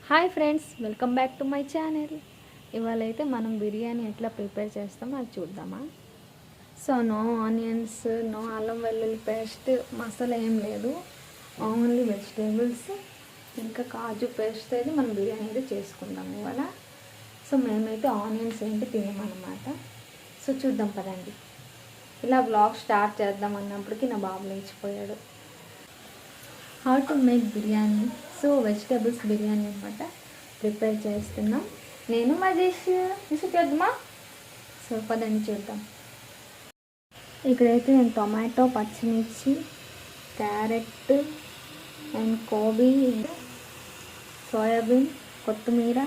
Hi friends, welcome back to my channel. ఇవాళ అయితే మనం బిర్యానీ ఎట్లా ప్రిపేర్ చేస్తామో అది చూద్దామా. సో నో ఆనియన్స్, నో అల్లం వెల్లుల్లి పేస్ట్, మసాలా ఏం లేదు, ఓన్లీ వెజిటేబుల్స్ ఇంకా కాజు పేస్ట్ అయితే మనం బిర్యానీ అయితే చేసుకుందాం ఇవాళ. సో మేమైతే ఆనియన్స్ ఏంటి తినమన్నమాట. సో చూద్దాం పదండి. ఇలా వ్లాగ్ స్టార్ట్ చేద్దాం అన్నప్పటికీ నా బాబు లేచిపోయాడు. How to make biryani. So vegetables biryani అనమాట ప్రిపేర్ చేస్తున్నాం. నేను మా చేద్దామా. సో పదండి చూద్దాం. ఇక్కడైతే నేను టొమాటో, పచ్చిమిర్చి, క్యారెట్ అండ్ గోబీ, సోయాబీన్, కొత్తిమీర,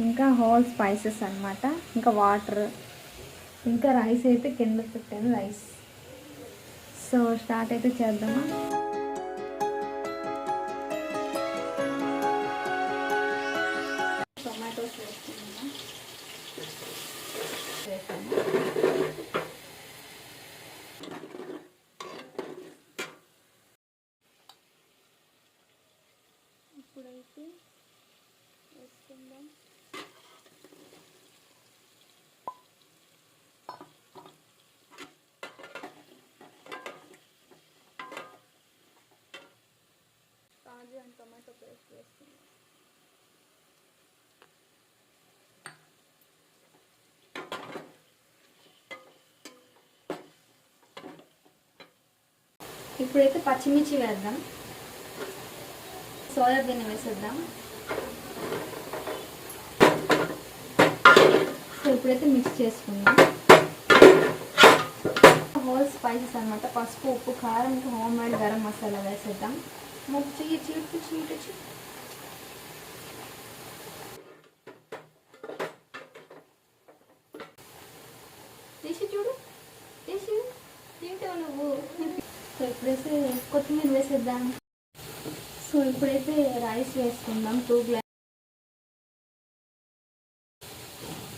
ఇంకా హోల్ స్పైసెస్ అనమాట, ఇంకా వాటర్, ఇంకా రైస్ అయితే కింద పెట్టాను రైస్. సో స్టార్ట్ అయితే చేద్దామా. టొమాటోస్ వేసుకున్నాము. ఇప్పుడైతే వేసుకుందాం కాజు అండ్ టొమాటో పేస్ట్ వేసుకుందాం. ఇప్పుడైతే పచ్చిమిర్చి వేద్దాం, సోయాబీన్ వేసేద్దాం. సో ఇప్పుడైతే మిక్స్ చేసుకుందాం. హోల్ స్పైసెస్ అనమాట, పసుపు, ఉప్పు, కారం, ఇంకా హోమ్ మేడ్ గరం మసాలా వేసేద్దాం. చీటు తీసి చూడు, తీసి తింటావు నువ్వు. సో ఇప్పుడైతే కొత్తిమీర వేసేద్దాం. సో ఇప్పుడైతే రైస్ వేసుకుందాం. 2 గ్లాస్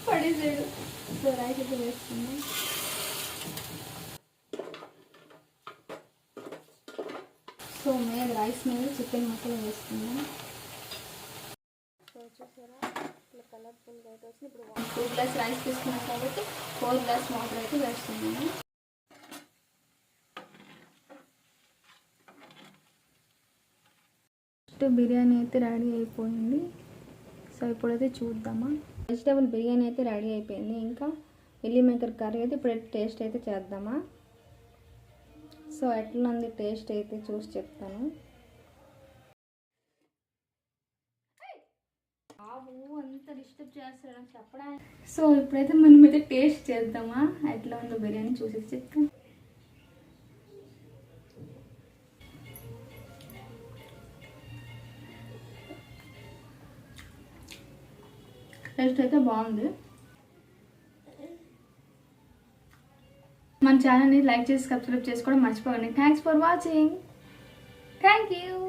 పడేసాడు. సో రైస్ అయితే వేసుకుందాం. సో మీద రైస్ మీద చికెన్ మసాలా వేసుకుందాం. సో చూసారా ఇట్లా కలర్ఫుల్గా అయితే వచ్చింది. ఇప్పుడు 2 గ్లాస్ రైస్ తీసుకున్నాం కాబట్టి 4 గ్లాస్ వాటర్ అయితే వేస్తున్నాను. బిర్యానీ అయితే రెడీ అయిపోయింది. సో ఇప్పుడైతే చూద్దామా. వెజిటేబుల్ బిర్యానీ అయితే రెడీ అయిపోయింది. ఇంకా మిల్లీ మేకర్ కర్రీ అయితే ఇప్పుడు టేస్ట్ అయితే చేద్దామా. సో ఎట్లా ఉంది టేస్ట్ అయితే చూసి చెప్తాను. అంత డిస్టర్బ్ చేస్తాడని చెప్పడానికి. సో ఇప్పుడైతే మనం అయితే టేస్ట్ చేద్దామా, ఎట్లా ఉందో బిర్యానీ చూసి చెప్తాను. టేస్ట్ అయితే బాగుంది. మన ఛానల్ని లైక్ చేసి సబ్స్క్రైబ్ చేసుకోవడం మర్చిపోకండి. Thanks for watching. Thank you.